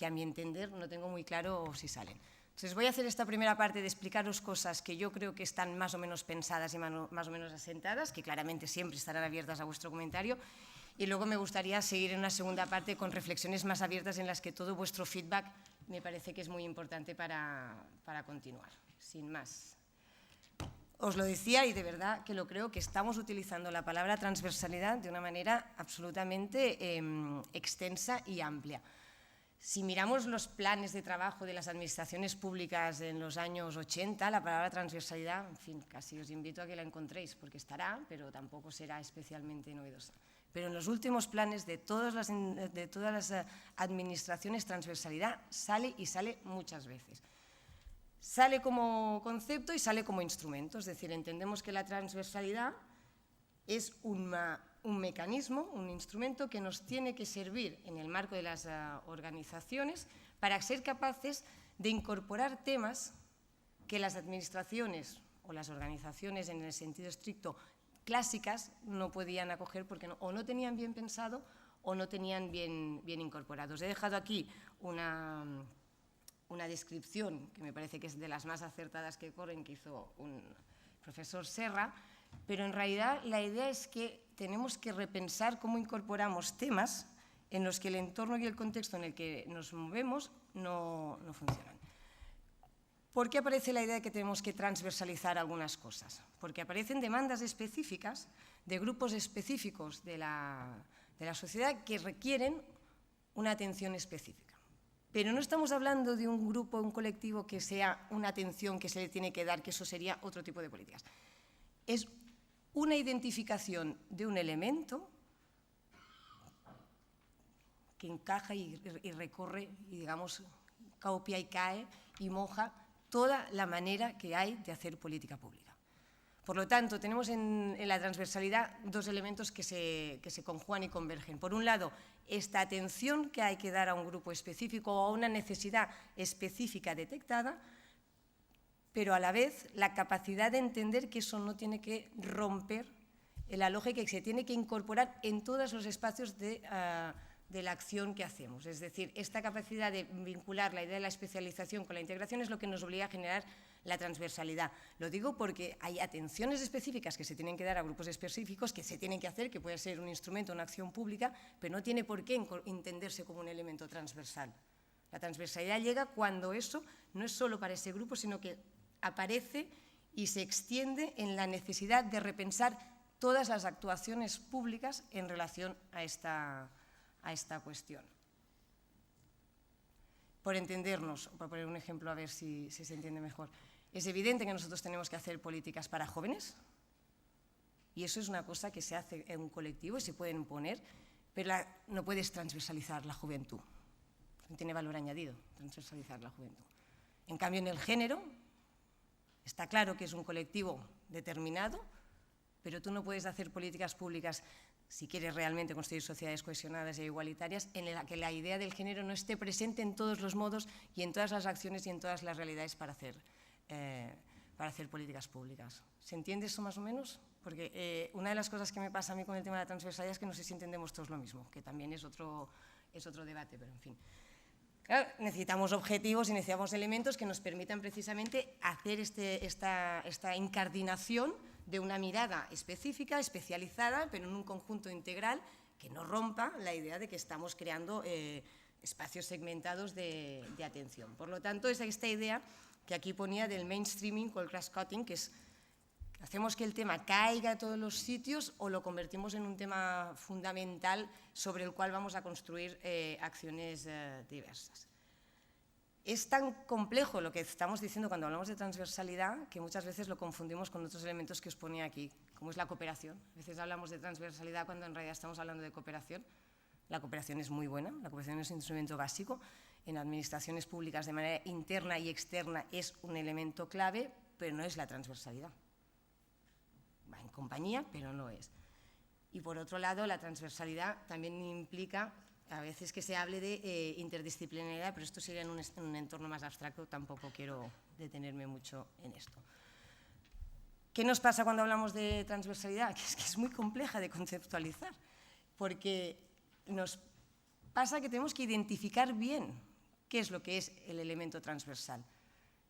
que a mi entender no tengo muy claro si salen. Entonces voy a hacer esta primera parte de explicaros cosas que yo creo que están más o menos pensadas y más o menos asentadas, que claramente siempre estarán abiertas a vuestro comentario, y luego me gustaría seguir en una segunda parte con reflexiones más abiertas en las que todo vuestro feedback me parece que es muy importante para continuar. Sin más. Os lo decía y de verdad que lo creo, que estamos utilizando la palabra transversalidad de una manera absolutamente extensa y amplia. Si miramos los planes de trabajo de las administraciones públicas en los años 80, la palabra transversalidad, en fin, casi os invito a que la encontréis, porque estará, pero tampoco será especialmente novedosa. Pero en los últimos planes de todas las administraciones, transversalidad sale y sale muchas veces. Sale como concepto y sale como instrumento, es decir, entendemos que la transversalidad es un mecanismo, un instrumento que nos tiene que servir en el marco de las organizaciones para ser capaces de incorporar temas que las administraciones o las organizaciones en el sentido estricto clásicas no podían acoger porque o no tenían bien pensado o no tenían bien incorporados. He dejado aquí una descripción que me parece que es de las más acertadas que corren, que hizo un profesor Serra, pero en realidad la idea es que tenemos que repensar cómo incorporamos temas en los que el entorno y el contexto en el que nos movemos no funcionan. ¿Por qué aparece la idea de que tenemos que transversalizar algunas cosas? Porque aparecen demandas específicas de grupos específicos de la sociedad que requieren una atención específica. Pero no estamos hablando de un grupo, un colectivo que sea una atención que se le tiene que dar, que eso sería otro tipo de políticas. Es una identificación de un elemento que encaja y recorre, y digamos, copia y cae y moja toda la manera que hay de hacer política pública. Por lo tanto, tenemos en la transversalidad dos elementos que se conjugan y convergen. Por un lado, esta atención que hay que dar a un grupo específico o a una necesidad específica detectada, pero a la vez la capacidad de entender que eso no tiene que romper la lógica y que se tiene que incorporar en todos los espacios de la acción que hacemos. Es decir, esta capacidad de vincular la idea de la especialización con la integración es lo que nos obliga a generar la transversalidad. Lo digo porque hay atenciones específicas que se tienen que dar a grupos específicos, que se tienen que hacer, que puede ser un instrumento, una acción pública, pero no tiene por qué entenderse como un elemento transversal. La transversalidad llega cuando eso no es solo para ese grupo, sino que aparece y se extiende en la necesidad de repensar todas las actuaciones públicas en relación a esta cuestión. Por entendernos, por poner un ejemplo a ver si se entiende mejor, es evidente que nosotros tenemos que hacer políticas para jóvenes y eso es una cosa que se hace en un colectivo y se pueden imponer, pero no puedes transversalizar la juventud. No tiene valor añadido transversalizar la juventud. En cambio, en el género está claro que es un colectivo determinado, pero tú no puedes hacer políticas públicas si quieres realmente construir sociedades cohesionadas e igualitarias, en la que la idea del género no esté presente en todos los modos y en todas las acciones y en todas las realidades para hacer políticas públicas. ¿Se entiende eso más o menos? Porque una de las cosas que me pasa a mí con el tema de la transversalidad es que no sé si entendemos todos lo mismo, que también es otro debate, pero en fin. Claro, necesitamos objetivos y necesitamos elementos que nos permitan precisamente hacer esta incardinación de una mirada específica, especializada, pero en un conjunto integral que no rompa la idea de que estamos creando espacios segmentados de atención. Por lo tanto, es esta idea que aquí ponía del mainstreaming o el cross-cutting, que es hacemos que el tema caiga a todos los sitios o lo convertimos en un tema fundamental sobre el cual vamos a construir acciones diversas. Es tan complejo lo que estamos diciendo cuando hablamos de transversalidad que muchas veces lo confundimos con otros elementos que os ponía aquí, como es la cooperación. A veces hablamos de transversalidad cuando en realidad estamos hablando de cooperación. La cooperación es muy buena, la cooperación es un instrumento básico. En administraciones públicas de manera interna y externa es un elemento clave, pero no es la transversalidad. Va en compañía, pero no es. Y por otro lado, la transversalidad también implica a veces que se hable de interdisciplinariedad, pero esto sería en un entorno más abstracto, tampoco quiero detenerme mucho en esto. ¿Qué nos pasa cuando hablamos de transversalidad? Que es muy compleja de conceptualizar, porque nos pasa que tenemos que identificar bien qué es lo que es el elemento transversal.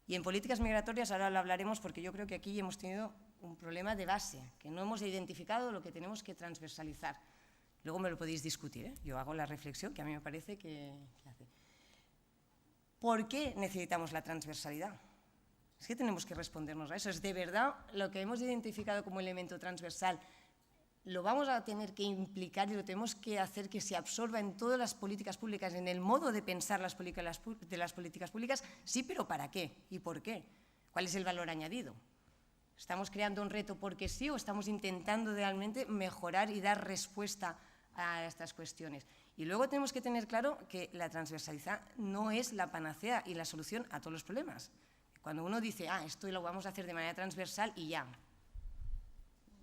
Y en políticas migratorias ahora lo hablaremos porque yo creo que aquí hemos tenido un problema de base, que no hemos identificado lo que tenemos que transversalizar. Luego me lo podéis discutir, ¿eh? Yo hago la reflexión que a mí me parece que hace. ¿Por qué necesitamos la transversalidad? Es que tenemos que respondernos a eso. ¿Es de verdad lo que hemos identificado como elemento transversal lo vamos a tener que implicar y lo tenemos que hacer que se absorba en todas las políticas públicas, en el modo de pensar las políticas públicas? Sí, pero ¿para qué? ¿Y por qué? ¿Cuál es el valor añadido? ¿Estamos creando un reto porque sí o estamos intentando realmente mejorar y dar respuesta a estas cuestiones? Y luego tenemos que tener claro que la transversalidad no es la panacea y la solución a todos los problemas. Cuando uno dice, esto lo vamos a hacer de manera transversal y ya.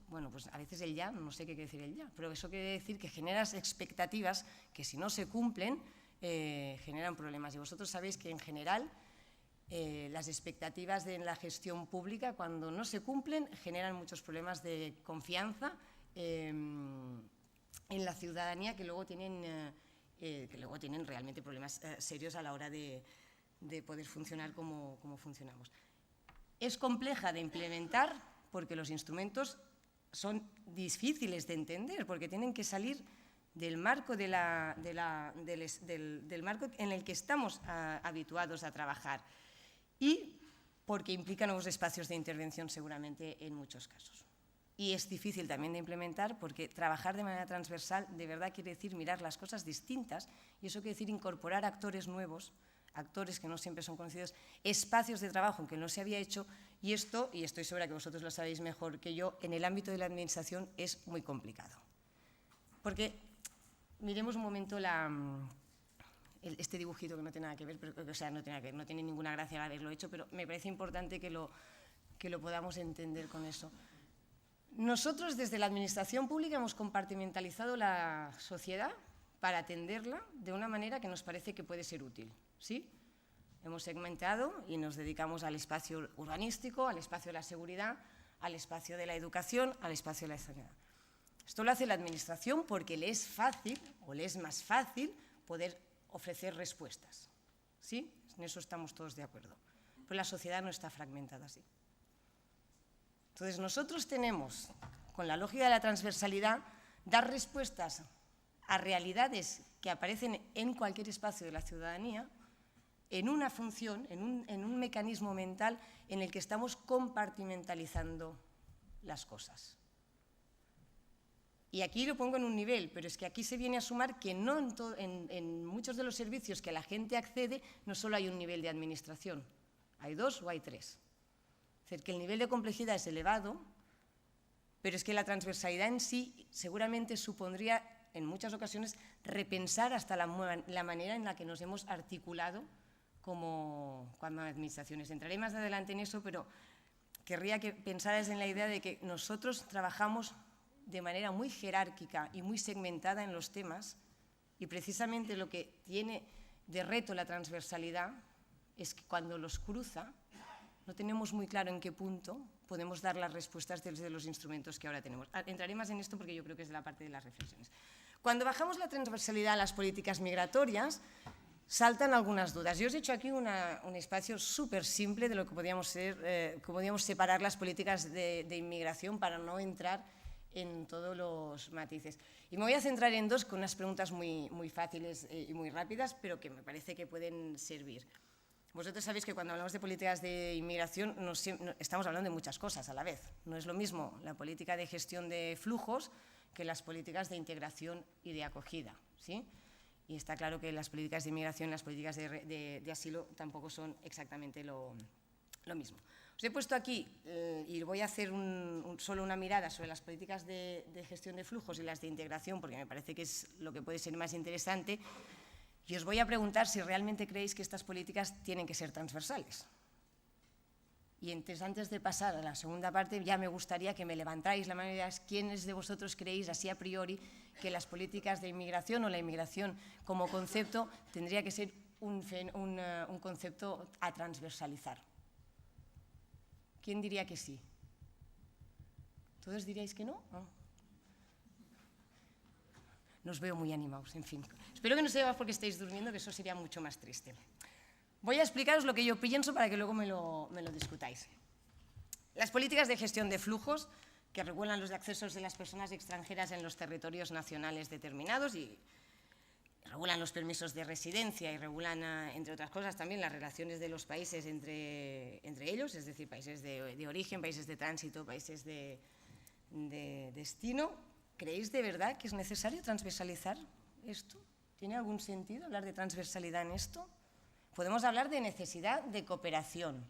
Bueno, pues a veces el ya, no sé qué quiere decir el ya, pero eso quiere decir que generas expectativas que si no se cumplen, generan problemas. Y vosotros sabéis que en general las expectativas en la gestión pública, cuando no se cumplen, generan muchos problemas de confianza en la ciudadanía que luego tienen realmente problemas serios a la hora de poder funcionar como funcionamos. Es compleja de implementar porque los instrumentos son difíciles de entender, porque tienen que salir del marco, del marco en el que estamos habituados a trabajar y porque implica nuevos espacios de intervención seguramente en muchos casos. Y es difícil también de implementar porque trabajar de manera transversal de verdad quiere decir mirar las cosas distintas y eso quiere decir incorporar actores nuevos, actores que no siempre son conocidos, espacios de trabajo que no se había hecho y esto, y estoy segura que vosotros lo sabéis mejor que yo, en el ámbito de la administración es muy complicado. Porque miremos un momento este dibujito que no tiene nada que ver, pero, o sea, no tiene ninguna gracia haberlo hecho, pero me parece importante que lo podamos entender con eso. Nosotros desde la administración pública hemos compartimentalizado la sociedad para atenderla de una manera que nos parece que puede ser útil, ¿sí? Hemos segmentado y nos dedicamos al espacio urbanístico, al espacio de la seguridad, al espacio de la educación, al espacio de la sanidad. Esto lo hace la administración porque le es fácil o le es más fácil poder ofrecer respuestas, ¿sí? En eso estamos todos de acuerdo. Pero la sociedad no está fragmentada así. Entonces nosotros tenemos, con la lógica de la transversalidad, dar respuestas a realidades que aparecen en cualquier espacio de la ciudadanía, en una función, en un mecanismo mental en el que estamos compartimentalizando las cosas. Y aquí lo pongo en un nivel, pero es que aquí se viene a sumar que no en muchos de los servicios que la gente accede no solo hay un nivel de administración, hay dos o hay tres. Es decir, que el nivel de complejidad es elevado, pero es que la transversalidad en sí seguramente supondría en muchas ocasiones repensar hasta la manera en la que nos hemos articulado como administraciones. Entraré más adelante en eso, pero querría que pensaras en la idea de que nosotros trabajamos de manera muy jerárquica y muy segmentada en los temas y precisamente lo que tiene de reto la transversalidad es que cuando los cruza no tenemos muy claro en qué punto podemos dar las respuestas desde los instrumentos que ahora tenemos. Entraré más en esto porque yo creo que es de la parte de las reflexiones. Cuando bajamos la transversalidad a las políticas migratorias, saltan algunas dudas. Yo os he hecho aquí un espacio súper simple de lo que podíamos separar las políticas de inmigración para no entrar en todos los matices. Y me voy a centrar en dos con unas preguntas muy fáciles y muy rápidas, pero que me parece que pueden servir. Vosotros sabéis que cuando hablamos de políticas de inmigración estamos hablando de muchas cosas a la vez. No es lo mismo la política de gestión de flujos que las políticas de integración y de acogida, ¿sí? Y está claro que las políticas de inmigración, las políticas de asilo tampoco son exactamente lo mismo. Os he puesto aquí, y voy a hacer solo una mirada sobre las políticas de gestión de flujos y las de integración, porque me parece que es lo que puede ser más interesante, y os voy a preguntar si realmente creéis que estas políticas tienen que ser transversales. Y entonces, antes de pasar a la segunda parte, ya me gustaría que me levantáis la mano y digáis quiénes de vosotros creéis, así a priori, que las políticas de inmigración o la inmigración como concepto tendría que ser un concepto a transversalizar. ¿Quién diría que sí? ¿Todos diríais que no? No. No os veo muy animados, en fin. Espero que no sea porque estéis durmiendo, que eso sería mucho más triste. Voy a explicaros lo que yo pienso para que luego me lo discutáis. Las políticas de gestión de flujos que regulan los accesos de las personas extranjeras en los territorios nacionales determinados y regulan los permisos de residencia y regulan, entre otras cosas, también las relaciones de los países entre ellos, es decir, países de origen, países de tránsito, países de destino. ¿Creéis de verdad que es necesario transversalizar esto? ¿Tiene algún sentido hablar de transversalidad en esto? Podemos hablar de necesidad de cooperación.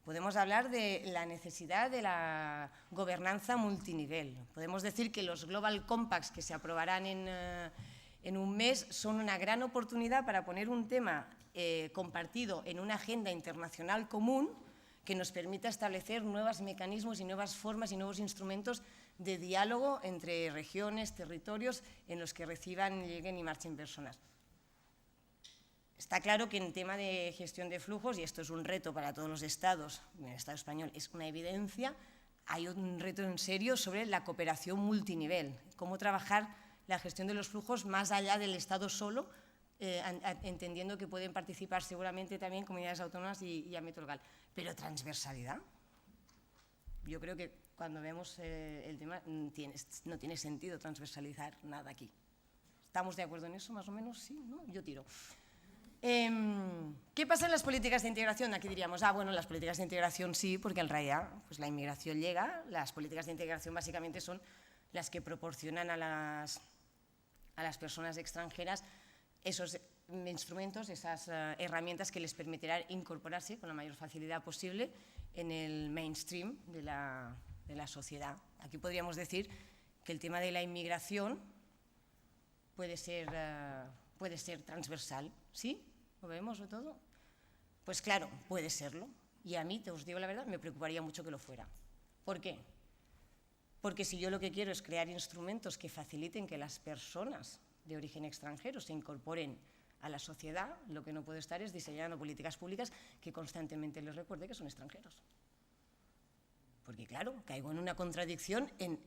Podemos hablar de la necesidad de la gobernanza multinivel. Podemos decir que los Global Compacts que se aprobarán en un mes son una gran oportunidad para poner un tema compartido en una agenda internacional común que nos permita establecer nuevos mecanismos y nuevas formas y nuevos instrumentos de diálogo entre regiones, territorios en los que reciban, lleguen y marchen personas. Está claro que en tema de gestión de flujos, y esto es un reto para todos los estados, en el Estado español es una evidencia, hay un reto en serio sobre la cooperación multinivel, cómo trabajar la gestión de los flujos más allá del Estado solo, entendiendo que pueden participar seguramente también comunidades autónomas y ámbito local. Pero transversalidad, yo creo que cuando vemos el tema no tiene sentido transversalizar nada aquí. ¿Estamos de acuerdo en eso más o menos? Sí, ¿no? Yo tiro. ¿Qué pasa en las políticas de integración? Aquí diríamos, bueno, las políticas de integración sí, porque en realidad pues, la inmigración llega, las políticas de integración básicamente son las que proporcionan a las personas extranjeras esos instrumentos, esas herramientas que les permitirán incorporarse con la mayor facilidad posible en el mainstream de la sociedad. Aquí podríamos decir que el tema de la inmigración puede ser transversal, ¿sí? ¿Lo vemos o todo? Pues claro, puede serlo. Y a mí, te os digo la verdad, me preocuparía mucho que lo fuera. ¿Por qué? Porque si yo lo que quiero es crear instrumentos que faciliten que las personas de origen extranjero se incorporen a la sociedad, lo que no puedo estar es diseñando políticas públicas que constantemente les recuerde que son extranjeros. Porque claro, caigo en una contradicción en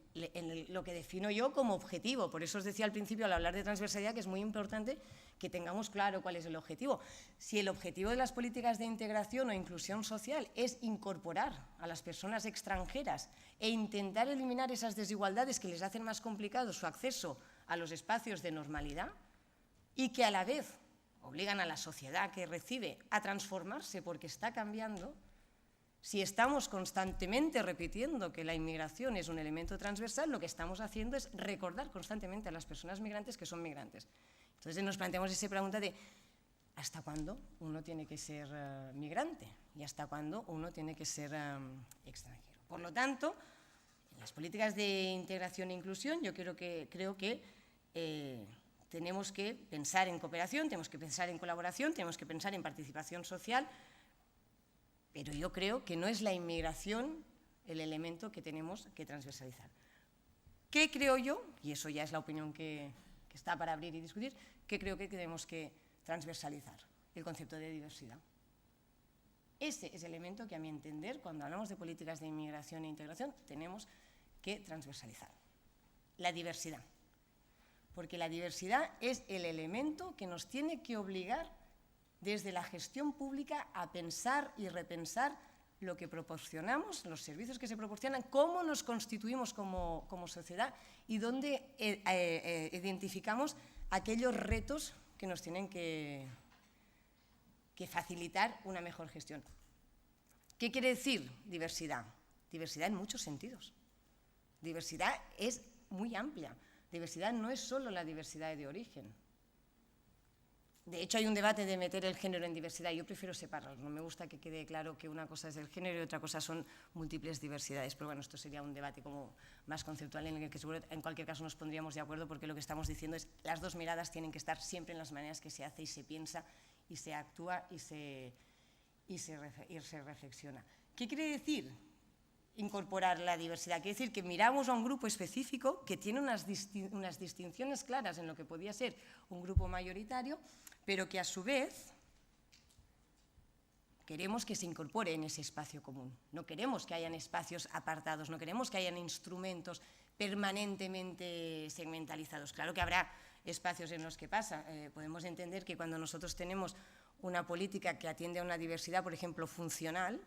lo que defino yo como objetivo. Por eso os decía al principio, al hablar de transversalidad, que es muy importante que tengamos claro cuál es el objetivo. Si el objetivo de las políticas de integración o inclusión social es incorporar a las personas extranjeras e intentar eliminar esas desigualdades que les hacen más complicado su acceso a los espacios de normalidad y que a la vez obligan a la sociedad que recibe a transformarse porque está cambiando, si estamos constantemente repitiendo que la inmigración es un elemento transversal, lo que estamos haciendo es recordar constantemente a las personas migrantes que son migrantes. Entonces nos planteamos esa pregunta de ¿hasta cuándo uno tiene que ser migrante? ¿Y hasta cuándo uno tiene que ser extranjero? Por lo tanto, en las políticas de integración e inclusión yo creo que tenemos que pensar en cooperación, tenemos que pensar en colaboración, tenemos que pensar en participación social, pero yo creo que no es la inmigración el elemento que tenemos que transversalizar. ¿Qué creo yo? Y eso ya es la opinión que está para abrir y discutir. ¿Qué creo que tenemos que transversalizar? El concepto de diversidad. Ese es el elemento que, a mi entender, cuando hablamos de políticas de inmigración e integración, tenemos que transversalizar. La diversidad. Porque la diversidad es el elemento que nos tiene que obligar desde la gestión pública a pensar y repensar lo que proporcionamos, los servicios que se proporcionan, cómo nos constituimos como sociedad y dónde identificamos aquellos retos que nos tienen que facilitar una mejor gestión. ¿Qué quiere decir diversidad? Diversidad en muchos sentidos. Diversidad es muy amplia. Diversidad no es solo la diversidad de origen. De hecho, hay un debate de meter el género en diversidad. Yo prefiero separarlo. No me gusta que quede claro que una cosa es el género y otra cosa son múltiples diversidades. Pero bueno, esto sería un debate como más conceptual en el que seguro en cualquier caso nos pondríamos de acuerdo, porque lo que estamos diciendo es que las dos miradas tienen que estar siempre en las maneras que se hace y se piensa y se actúa y se reflexiona. ¿Qué quiere decir incorporar la diversidad? Quiere decir que miramos a un grupo específico que tiene unas distinciones claras en lo que podía ser un grupo mayoritario, pero que a su vez queremos que se incorpore en ese espacio común. No queremos que hayan espacios apartados, no queremos que hayan instrumentos permanentemente segmentalizados. Claro que habrá espacios en los que pasa. Podemos entender que cuando nosotros tenemos una política que atiende a una diversidad, por ejemplo, funcional,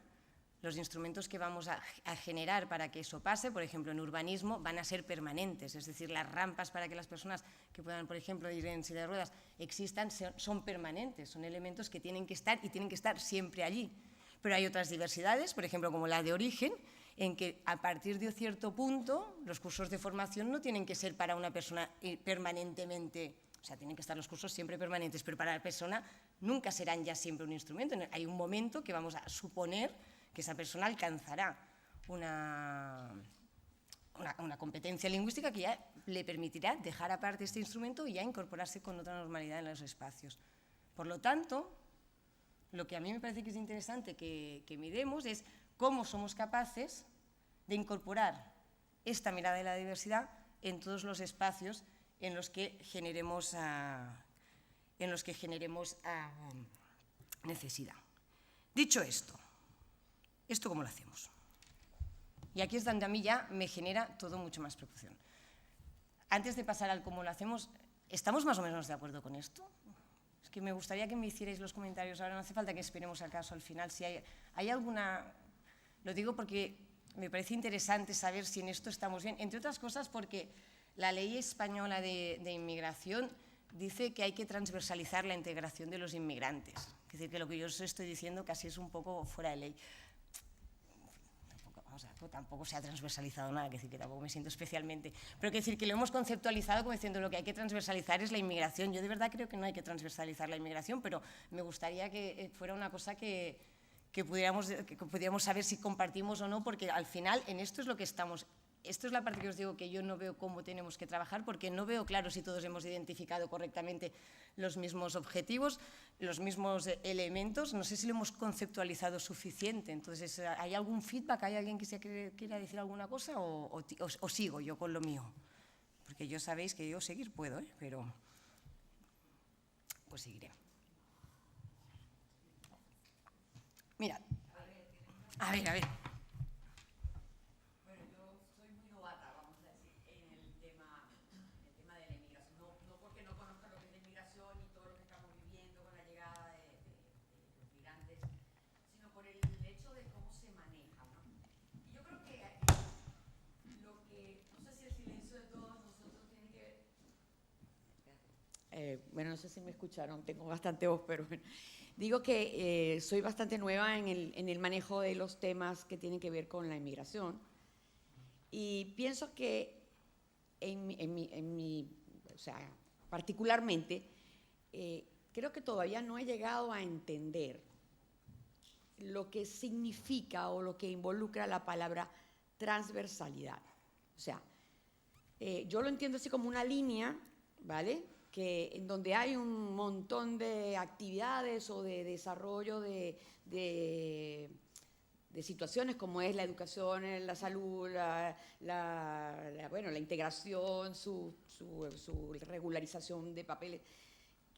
los instrumentos que vamos a generar para que eso pase, por ejemplo, en urbanismo, van a ser permanentes, es decir, las rampas para que las personas que puedan, por ejemplo, ir en silla de ruedas existan son permanentes, son elementos que tienen que estar y tienen que estar siempre allí. Pero hay otras diversidades, por ejemplo, como la de origen, en que a partir de un cierto punto los cursos de formación no tienen que ser para una persona permanentemente, o sea, tienen que estar los cursos siempre permanentes, pero para la persona nunca serán ya siempre un instrumento. Hay un momento que vamos a suponer que esa persona alcanzará una competencia lingüística que ya le permitirá dejar aparte este instrumento y ya incorporarse con otra normalidad en los espacios. Por lo tanto, lo que a mí me parece que es interesante que miremos es cómo somos capaces de incorporar esta mirada de la diversidad en todos los espacios en los que generemos necesidad. Dicho esto, ¿esto cómo lo hacemos? Y aquí es donde a mí ya me genera todo mucho más preocupación. Antes de pasar al cómo lo hacemos, ¿estamos más o menos de acuerdo con esto? Es que me gustaría que me hicierais los comentarios ahora, no hace falta que esperemos al caso al final. Si hay alguna... Lo digo porque me parece interesante saber si en esto estamos bien, entre otras cosas porque la ley española de inmigración dice que hay que transversalizar la integración de los inmigrantes. Es decir, que lo que yo os estoy diciendo casi es un poco fuera de ley. Tampoco se ha transversalizado nada, que decir que tampoco me siento especialmente, pero que decir que lo hemos conceptualizado como diciendo lo que hay que transversalizar es la inmigración. Yo de verdad creo que no hay que transversalizar la inmigración, pero me gustaría que fuera una cosa que pudiéramos saber si compartimos o no, porque al final en esto es lo que estamos. Esto es la parte que os digo que yo no veo cómo tenemos que trabajar, porque no veo claro si todos hemos identificado correctamente los mismos objetivos, los mismos elementos. No sé si lo hemos conceptualizado suficiente. Entonces, ¿hay algún feedback? ¿Hay alguien que quiera decir alguna cosa o sigo yo con lo mío? Porque yo sabéis que yo seguir puedo, pero pues seguiré. Mirad. A ver. Bueno, no sé si me escucharon, tengo bastante voz, pero bueno. Digo que soy bastante nueva en el manejo de los temas que tienen que ver con la inmigración y pienso que o sea, particularmente, creo que todavía no he llegado a entender lo que significa o lo que involucra la palabra transversalidad. O sea, yo lo entiendo así como una línea, ¿vale?, en donde hay un montón de actividades o de desarrollo de situaciones como es la educación, la salud, la integración, su regularización de papeles,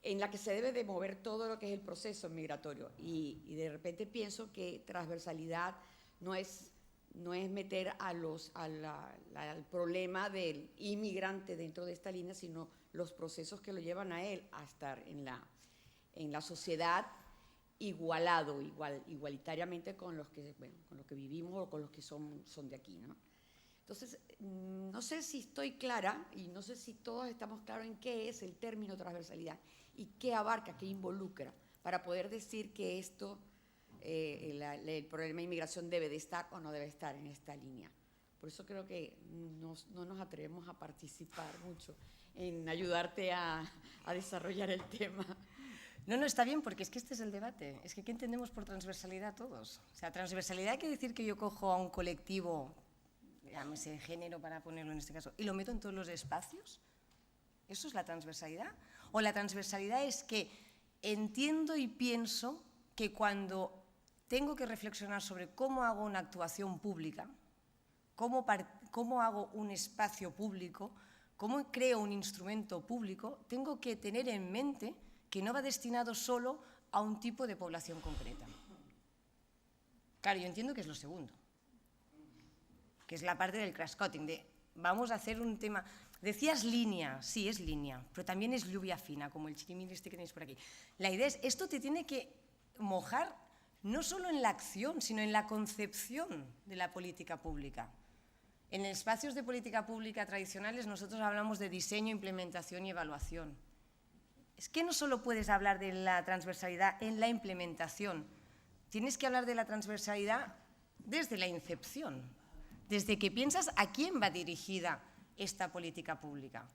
en la que se debe de mover todo lo que es el proceso migratorio. Y de repente pienso que transversalidad no es meter al problema del inmigrante dentro de esta línea, sino los procesos que lo llevan a él a estar en la sociedad igualitariamente con los que vivimos o con los que son de aquí, ¿no? Entonces, no sé si estoy clara y no sé si todos estamos claros en qué es el término transversalidad y qué abarca, qué involucra, para poder decir que esto, el problema de inmigración debe de estar o no debe estar en esta línea. Por eso creo que no nos atrevemos a participar mucho en ayudarte a desarrollar el tema. No, está bien, porque es que este es el debate. Es que ¿qué entendemos por transversalidad todos? O sea, transversalidad quiere decir que yo cojo a un colectivo, llámese género para ponerlo en este caso, y lo meto en todos los espacios. ¿Eso es la transversalidad? O la transversalidad es que entiendo y pienso que cuando tengo que reflexionar sobre cómo hago una actuación pública, cómo hago un espacio público, cómo creo un instrumento público, tengo que tener en mente que no va destinado solo a un tipo de población concreta. Claro, yo entiendo que es lo segundo, que es la parte del cross-cutting, de vamos a hacer un tema... Decías línea, sí, es línea, pero también es lluvia fina, como el chirimiri este que tenéis por aquí. La idea es, esto te tiene que mojar no solo en la acción, sino en la concepción de la política pública. En espacios de política pública tradicionales nosotros hablamos de diseño, implementación y evaluación. Es que no solo puedes hablar de la transversalidad en la implementación, tienes que hablar de la transversalidad desde la incepción, desde que piensas a quién va dirigida esta política pública,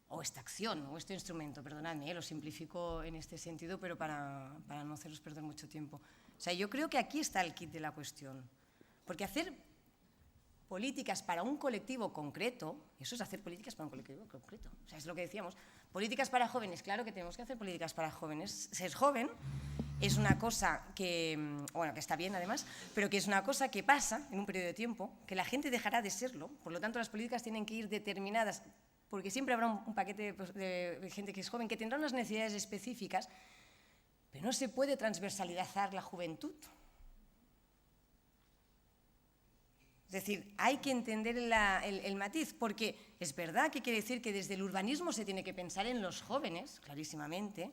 o esta acción, o este instrumento, perdonadme, lo simplifico en este sentido, pero para no haceros perder mucho tiempo. O sea, yo creo que aquí está el kit de la cuestión, porque hacer políticas para un colectivo concreto, eso es hacer políticas para un colectivo concreto, o sea, es lo que decíamos, políticas para jóvenes, claro que tenemos que hacer políticas para jóvenes, ser joven es una cosa que, bueno, que está bien además, pero que es una cosa que pasa en un periodo de tiempo, que la gente dejará de serlo, por lo tanto las políticas tienen que ir determinadas, porque siempre habrá un paquete de gente que es joven que tendrá unas necesidades específicas, pero no se puede transversalizar la juventud. Es decir, hay que entender el matiz, porque es verdad que quiere decir que desde el urbanismo se tiene que pensar en los jóvenes, clarísimamente,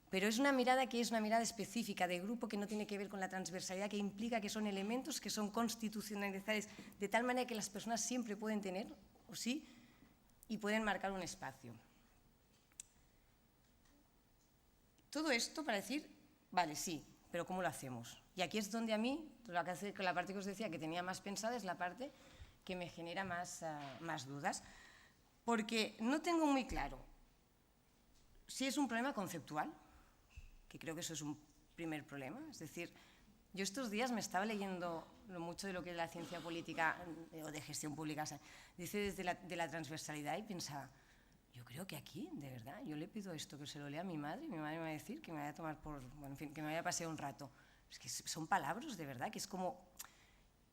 pero es una mirada que es una mirada específica de grupo que no tiene que ver con la transversalidad, que implica que son elementos que son constitucionalizados de tal manera que las personas siempre pueden tener, o sí, y pueden marcar un espacio. Todo esto para decir, vale, sí, pero ¿cómo lo hacemos? Y aquí es donde a mí, la parte que os decía que tenía más pensada es la parte que me genera más dudas, porque no tengo muy claro si es un problema conceptual, que creo que eso es un primer problema. Es decir, yo estos días me estaba leyendo mucho de lo que es la ciencia política o de gestión pública, o sea, dice desde la transversalidad y pensaba, yo creo que aquí, de verdad, yo le pido esto, que se lo lea a mi madre, y mi madre me va a decir que me vaya a tomar por, bueno, en fin, que me vaya a pasear un rato. Es que son palabras, de verdad, que es como...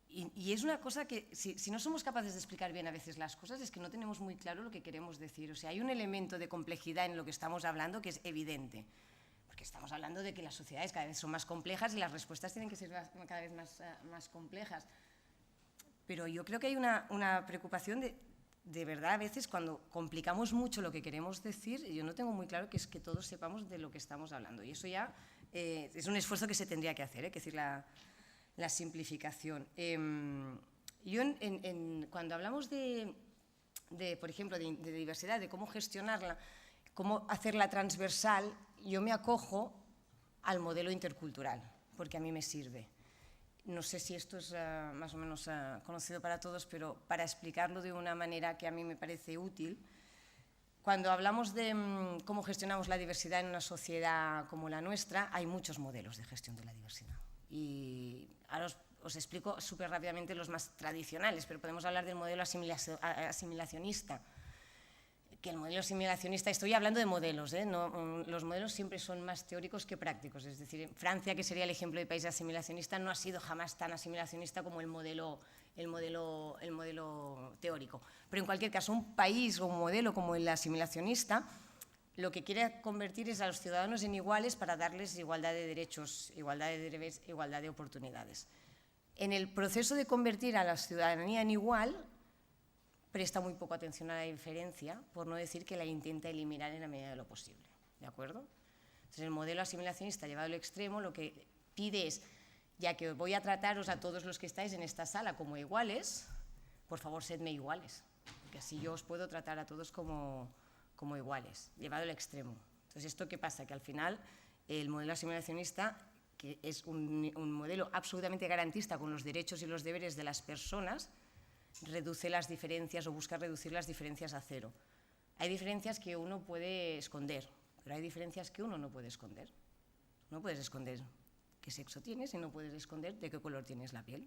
Y es una cosa que, si no somos capaces de explicar bien a veces las cosas, es que no tenemos muy claro lo que queremos decir. O sea, hay un elemento de complejidad en lo que estamos hablando que es evidente. Porque estamos hablando de que las sociedades cada vez son más complejas y las respuestas tienen que ser cada vez más complejas. Pero yo creo que hay una preocupación de verdad, a veces cuando complicamos mucho lo que queremos decir, yo no tengo muy claro que es que todos sepamos de lo que estamos hablando. Y eso ya es un esfuerzo que se tendría que hacer, que es decir, la simplificación. Yo cuando hablamos por ejemplo, de diversidad, de cómo gestionarla, cómo hacerla transversal, yo me acojo al modelo intercultural, porque a mí me sirve. No sé si esto es más o menos conocido para todos, pero para explicarlo de una manera que a mí me parece útil, cuando hablamos de cómo gestionamos la diversidad en una sociedad como la nuestra, hay muchos modelos de gestión de la diversidad. Y ahora os explico súper rápidamente los más tradicionales, pero podemos hablar del modelo asimilacionista. Que el modelo asimilacionista, estoy hablando de modelos, no, los modelos siempre son más teóricos que prácticos, es decir, Francia, que sería el ejemplo de país asimilacionista, no ha sido jamás tan asimilacionista como el modelo teórico. Pero en cualquier caso, un país o un modelo como el asimilacionista lo que quiere convertir es a los ciudadanos en iguales para darles igualdad de derechos, igualdad de deberes, igualdad de oportunidades. En el proceso de convertir a la ciudadanía en igual, presta muy poco atención a la diferencia, por no decir que la intenta eliminar en la medida de lo posible. ¿De acuerdo? Entonces, el modelo asimilacionista llevado al extremo lo que pide es, ya que voy a trataros a todos los que estáis en esta sala como iguales, por favor, sedme iguales, porque así yo os puedo tratar a todos como iguales, llevado al extremo. Entonces, ¿esto qué pasa? Que al final el modelo asimilacionista, que es un modelo absolutamente garantista con los derechos y los deberes de las personas, reduce las diferencias o busca reducir las diferencias a cero. Hay diferencias que uno puede esconder, pero hay diferencias que uno no puede esconder. No puedes esconder qué sexo tienes y no puedes esconder de qué color tienes la piel.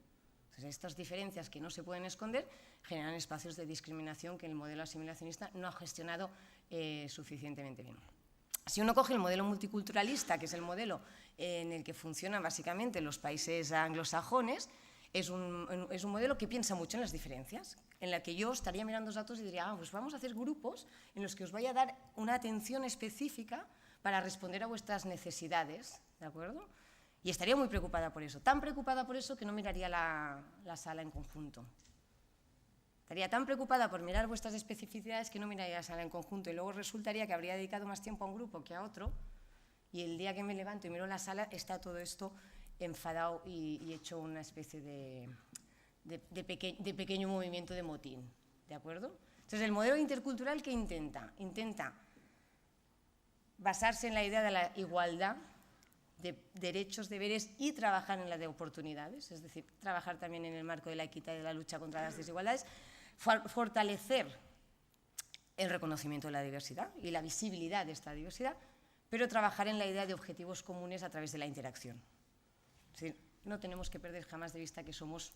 Entonces, estas diferencias que no se pueden esconder generan espacios de discriminación que el modelo asimilacionista no ha gestionado suficientemente bien. Si uno coge el modelo multiculturalista, que es el modelo en el que funcionan básicamente los países anglosajones, es un modelo que piensa mucho en las diferencias, en la que yo estaría mirando los datos y diría, pues vamos a hacer grupos en los que os vaya a dar una atención específica para responder a vuestras necesidades, ¿de acuerdo? Y estaría muy preocupada por eso, tan preocupada por eso que no miraría la sala en conjunto. Estaría tan preocupada por mirar vuestras especificidades que no miraría la sala en conjunto y luego resultaría que habría dedicado más tiempo a un grupo que a otro y el día que me levanto y miro la sala está todo esto enfadado y hecho una especie de pequeño movimiento de motín, ¿de acuerdo? Entonces, el modelo intercultural, ¿qué intenta? Intenta basarse en la idea de la igualdad de derechos, deberes y trabajar en la de oportunidades, es decir, trabajar también en el marco de la equidad y de la lucha contra las desigualdades, fortalecer el reconocimiento de la diversidad y la visibilidad de esta diversidad, pero trabajar en la idea de objetivos comunes a través de la interacción. Es decir, no tenemos que perder jamás de vista que somos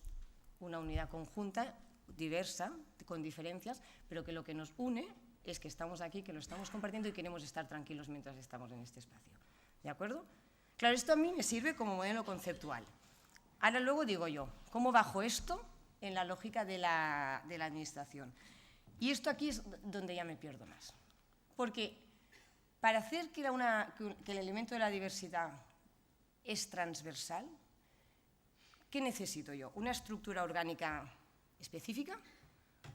una unidad conjunta, diversa, con diferencias, pero que lo que nos une es que estamos aquí, que lo estamos compartiendo y queremos estar tranquilos mientras estamos en este espacio. ¿De acuerdo? Claro, esto a mí me sirve como modelo conceptual. Ahora luego digo yo, ¿cómo bajo esto en la lógica de la administración? Y esto aquí es donde ya me pierdo más. Porque para hacer que el elemento de la diversidad es transversal, ¿qué necesito yo? Una estructura orgánica específica,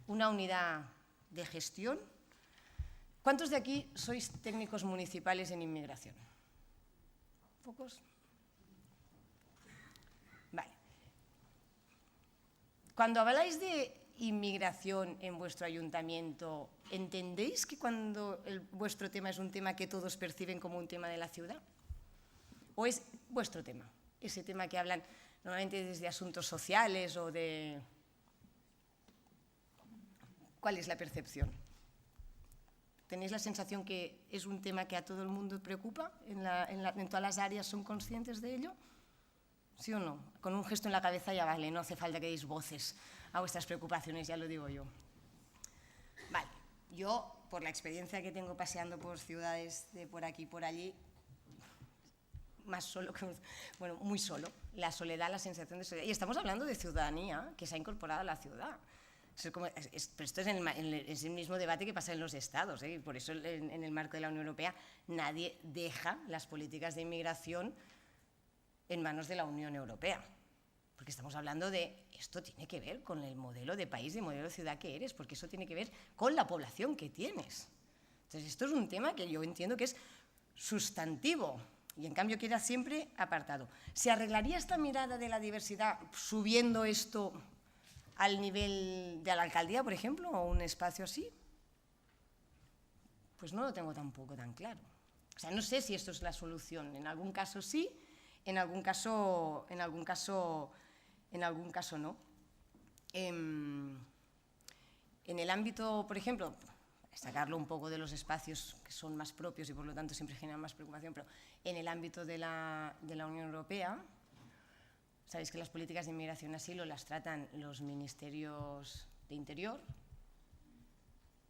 una unidad de gestión. ¿Cuántos de aquí sois técnicos municipales en inmigración? ¿Pocos? Vale. Cuando habláis de inmigración en vuestro ayuntamiento, ¿entendéis que cuando vuestro tema es un tema que todos perciben como un tema de la ciudad? ¿O es vuestro tema? Ese tema que hablan normalmente desde asuntos sociales o de... ¿Cuál es la percepción? ¿Tenéis la sensación que es un tema que a todo el mundo preocupa? ¿En todas las áreas son conscientes de ello? ¿Sí o no? Con un gesto en la cabeza ya vale, no hace falta que deis voces a vuestras preocupaciones, ya lo digo yo. Vale, yo, por la experiencia que tengo paseando por ciudades de por aquí y por allí, más solo que... Bueno, muy solo. La soledad, la sensación de soledad. Y estamos hablando de ciudadanía que se ha incorporado a la ciudad. Pero esto es el mismo debate que pasa en los estados, ¿eh? Por eso en el marco de la Unión Europea nadie deja las políticas de inmigración en manos de la Unión Europea. Porque estamos hablando de, esto tiene que ver con el modelo de país y modelo de ciudad que eres, porque eso tiene que ver con la población que tienes. Entonces, esto es un tema que yo entiendo que es sustantivo y en cambio queda siempre apartado. ¿Se arreglaría esta mirada de la diversidad subiendo esto al nivel de la alcaldía, por ejemplo, o un espacio así? Pues no lo tengo tampoco tan claro. O sea, no sé si esto es la solución. En algún caso sí, en algún caso no. En el ámbito, por ejemplo, sacarlo un poco de los espacios que son más propios y por lo tanto siempre generan más preocupación, pero en el ámbito de la Unión Europea, sabéis que las políticas de inmigración y asilo las tratan los ministerios de Interior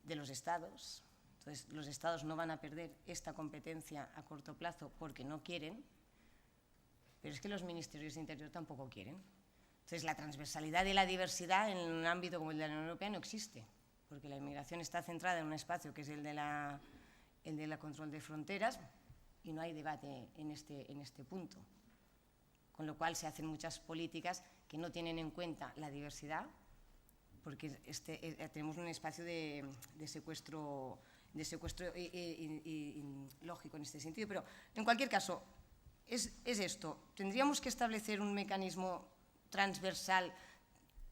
de los estados. Entonces, los estados no van a perder esta competencia a corto plazo porque no quieren, pero es que los ministerios de Interior tampoco quieren. Entonces, la transversalidad y la diversidad en un ámbito como el de la Unión Europea no existe, porque la inmigración está centrada en un espacio que es el de la control de fronteras y no hay debate en este punto. Con lo cual se hacen muchas políticas que no tienen en cuenta la diversidad, porque tenemos un espacio de secuestro lógico en este sentido. Pero, en cualquier caso, es esto. Tendríamos que establecer un mecanismo transversal.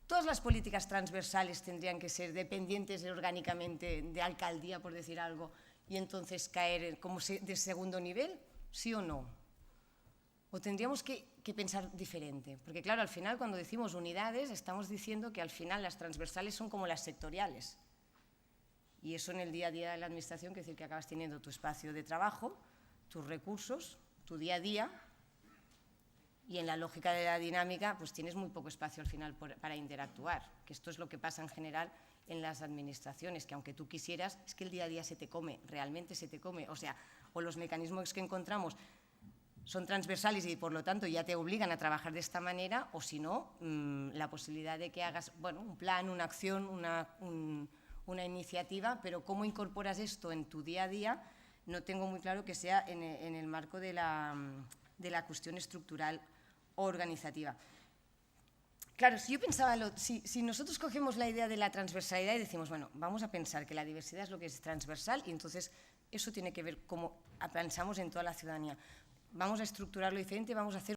Todas las políticas transversales tendrían que ser dependientes orgánicamente de alcaldía, por decir algo, y entonces caer como de segundo nivel, ¿sí o no? ¿O tendríamos que pensar diferente? Porque claro, al final cuando decimos unidades estamos diciendo que al final las transversales son como las sectoriales. Y eso en el día a día de la administración quiere decir que acabas teniendo tu espacio de trabajo, tus recursos, tu día a día, y en la lógica de la dinámica pues tienes muy poco espacio al final para interactuar, que esto es lo que pasa en general en las administraciones, que aunque tú quisieras, es que el día a día se te come, realmente se te come. O sea, o los mecanismos que encontramos son transversales y por lo tanto ya te obligan a trabajar de esta manera, o si no, la posibilidad de que hagas un plan, una acción, una iniciativa, pero cómo incorporas esto en tu día a día, no tengo muy claro que sea en el marco de la cuestión estructural organizativa. Claro, si yo pensaba, si nosotros cogemos la idea de la transversalidad y decimos, bueno, vamos a pensar que la diversidad es lo que es transversal y entonces eso tiene que ver cómo pensamos en toda la ciudadanía. Vamos a estructurarlo diferente, vamos a hacer